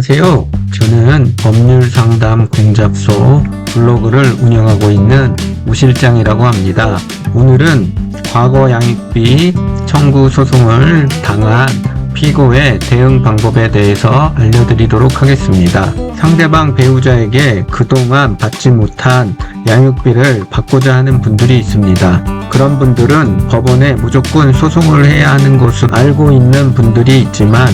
안녕하세요. 저는 법률상담 공잡소 블로그를 운영하고 있는 우실장이라고 합니다. 오늘은 과거 양육비 청구 소송을 당한 피고의 대응 방법에 대해서 알려드리도록 하겠습니다. 상대방 배우자에게 그동안 받지 못한 양육비를 받고자 하는 분들이 있습니다. 그런 분들은 법원에 무조건 소송을 해야 하는 것을 알고 있는 분들이 있지만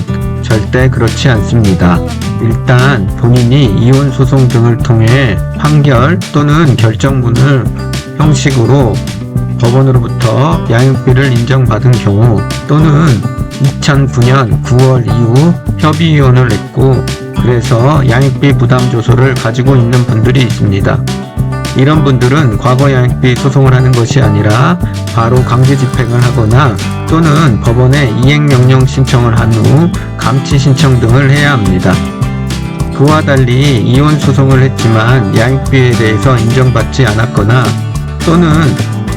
절대 그렇지 않습니다. 일단 본인이 이혼 소송 등을 통해 판결 또는 결정문을 형식으로 법원으로부터 양육비를 인정받은 경우 또는 2009년 9월 이후 협의이혼을 했고 그래서 양육비 부담조서를 가지고 있는 분들이 있습니다. 이런 분들은 과거 양육비 소송을 하는 것이 아니라 바로 강제 집행을 하거나 또는 법원에 이행명령 신청을 한 후 감치 신청 등을 해야 합니다. 그와 달리 이혼 소송을 했지만 양육비에 대해서 인정받지 않았거나 또는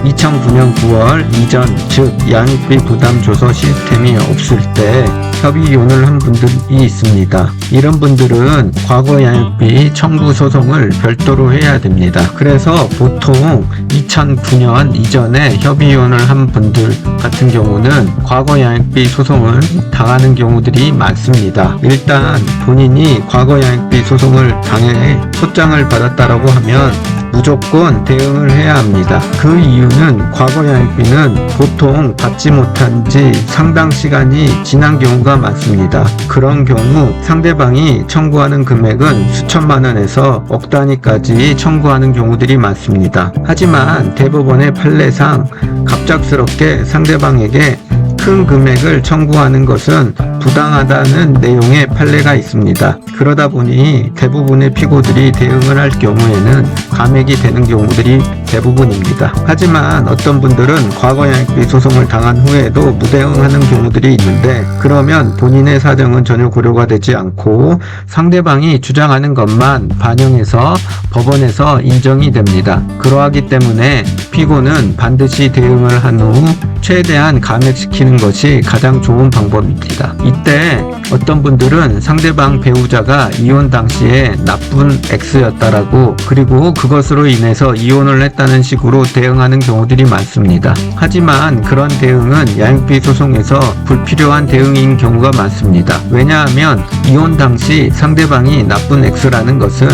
2009년 9월 이전 즉 양육비 부담 조서 시스템이 없을 때 협의이혼을 한 분들이 있습니다. 이런 분들은 과거 양육비 청구 소송을 별도로 해야 됩니다. 그래서 보통 2009년 이전에 협의이혼을 한 분들 같은 경우는 과거 양육비 소송을 당하는 경우들이 많습니다. 일단 본인이 과거 양육비 소송을 당해 소장을 받았다라고 하면 무조건 대응을 해야 합니다. 그 이유는 과거 양육비는 보통 받지 못한 지 상당 시간이 지난 경우가 많습니다. 그런 경우 상대방이 청구하는 금액은 수천만 원에서 억 단위까지 청구하는 경우들이 많습니다. 하지만 대법원의 판례상 갑작스럽게 상대방에게 큰 금액을 청구하는 것은 부당하다는 내용의 판례가 있습니다. 그러다 보니 대부분의 피고들이 대응을 할 경우에는 감액이 되는 경우들이 대부분입니다. 하지만 어떤 분들은 과거 양육비 소송을 당한 후에도 무대응하는 경우들이 있는데 그러면 본인의 사정은 전혀 고려가 되지 않고 상대방이 주장하는 것만 반영해서 법원에서 인정이 됩니다. 그러하기 때문에 피고는 반드시 대응을 한 후 최대한 감액시키는 것이 가장 좋은 방법입니다. 이때 어떤 분들은 상대방 배우자가 이혼 당시에 나쁜 X였다라고 그리고 그것으로 인해서 이혼을 했다는 식으로 대응하는 경우들이 많습니다. 하지만 그런 대응은 양육비 소송에서 불필요한 대응인 경우가 많습니다. 왜냐하면 이혼 당시 상대방이 나쁜 X라는 것은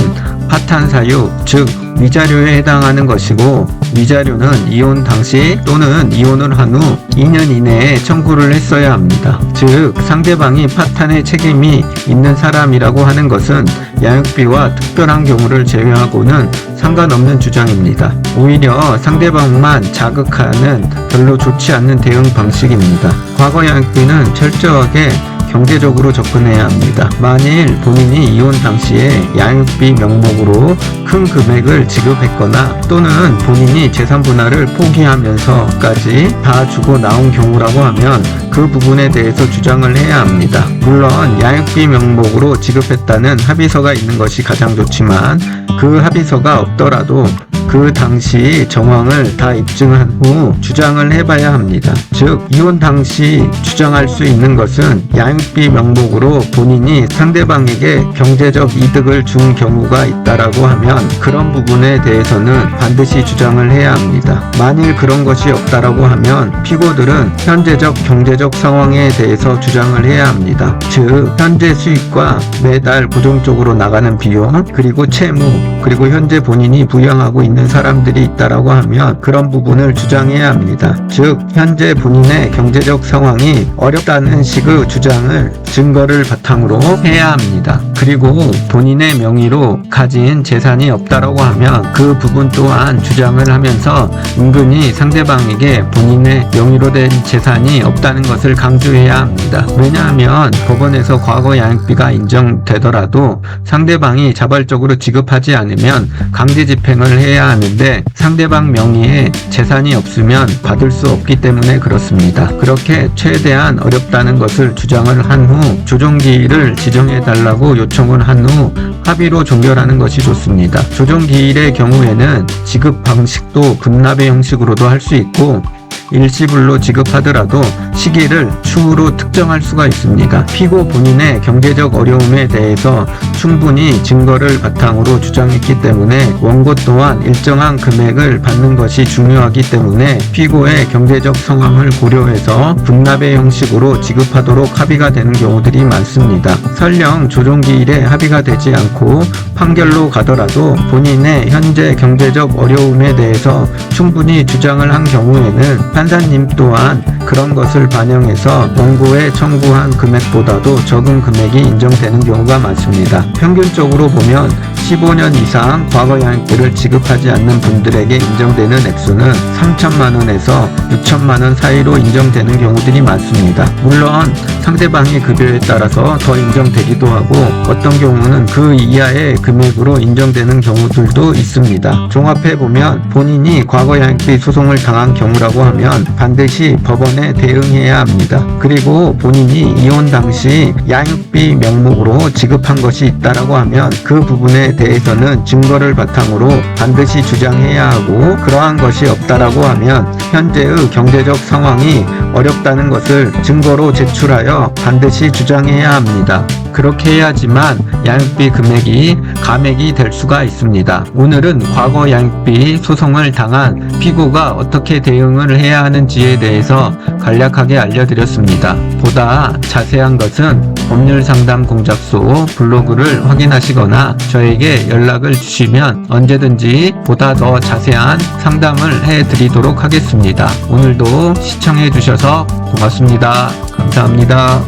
파탄 사유, 즉 위자료에 해당하는 것이고 위자료는 이혼 당시 또는 이혼을 한 후 2년 이내에 청구를 했어야 합니다. 즉 상대방이 파탄의 책임이 있는 사람이라고 하는 것은 양육비와 특별한 경우를 제외하고는 상관없는 주장입니다. 오히려 상대방만 자극하는 별로 좋지 않는 대응 방식입니다. 과거 양육비는 철저하게 경제적으로 접근해야 합니다. 만일 본인이 이혼 당시에 양육비 명목으로 큰 금액을 지급했거나 또는 본인이 재산 분할을 포기하면서까지 다 주고 나온 경우라고 하면 그 부분에 대해서 주장을 해야 합니다. 물론 양육비 명목으로 지급했다는 합의서가 있는 것이 가장 좋지만 그 합의서가 없더라도 그 당시 정황을 다 입증한 후 주장을 해봐야 합니다. 즉 이혼 당시 주장할 수 있는 것은 양육비 명목으로 본인이 상대방에게 경제적 이득을 준 경우가 있다라고 하면 그런 부분에 대해서는 반드시 주장을 해야 합니다. 만일 그런 것이 없다라고 하면 피고들은 현재적 경제적 상황에 대해서 주장을 해야 합니다. 즉 현재 수익과 매달 고정적으로 나가는 비용 그리고 채무 그리고 현재 본인이 부양하고 있는 사람들이 있다라고 하면 그런 부분을 주장해야 합니다. 즉 현재 본인의 경제적 상황이 어렵다는 식의 주장을 증거를 바탕으로 해야 합니다. 그리고 본인의 명의로 가진 재산이 없다라고 하면 그 부분 또한 주장을 하면서 은근히 상대방에게 본인의 명의로 된 재산이 없다는 것을 강조해야 합니다. 왜냐하면 법원에서 과거 양육비가 인정되더라도 상대방이 자발적으로 지급하지 않으면 강제 집행을 해야 하는데 상대방 명의에 재산이 없으면 받을 수 없기 때문에 그렇습니다. 그렇게 최대한 어렵다는 것을 주장을 한 후 조정기일을 지정해달라고 요청을 한 후 합의로 종결하는 것이 좋습니다. 조정기일의 경우에는 지급 방식도 분납의 형식으로도 할 수 있고 일시불로 지급하더라도 시기를 추후로 특정할 수가 있습니다. 피고 본인의 경제적 어려움에 대해서 충분히 증거를 바탕으로 주장했기 때문에 원고 또한 일정한 금액을 받는 것이 중요하기 때문에 피고의 경제적 상황을 고려해서 분납의 형식으로 지급하도록 합의가 되는 경우들이 많습니다. 설령 조정기일에 합의가 되지 않고 판결로 가더라도 본인의 현재 경제적 어려움에 대해서 충분히 주장을 한 경우에는 판사님 또한 그런 것을 반영해서 원고에 청구한 금액보다도 적은 금액이 인정되는 경우가 많습니다. 평균적으로 보면 15년 이상 과거 양육비를 지급하지 않는 분들에게 인정되는 액수는 3천만 원에서 6천만 원 사이로 인정되는 경우들이 많습니다. 물론 상대방의 급여에 따라서 더 인정되기도 하고 어떤 경우는 그 이하의 금액으로 인정되는 경우들도 있습니다. 종합해보면 본인이 과거 양육비 소송을 당한 경우라고 하면 반드시 법원에 대응해야 합니다. 그리고 본인이 이혼 당시 양육비 명목으로 지급한 것이 있다라고 하면 그 부분에 대해서는 증거를 바탕으로 반드시 주장해야 하고, 그러한 것이 없다라고 하면 현재의 경제적 상황이 어렵다는 것을 증거로 제출하여 반드시 주장해야 합니다. 그렇게 해야지만 양육비 금액이 감액이 될 수가 있습니다. 오늘은 과거 양육비 소송을 당한 피고가 어떻게 대응을 해야 하는지에 대해서 간략하게 알려드렸습니다. 보다 자세한 것은 법률상담공작소 블로그를 확인하시거나 저에게 연락을 주시면 언제든지 보다 더 자세한 상담을 해드리도록 하겠습니다. 오늘도 시청해 주셔서 고맙습니다. 감사합니다.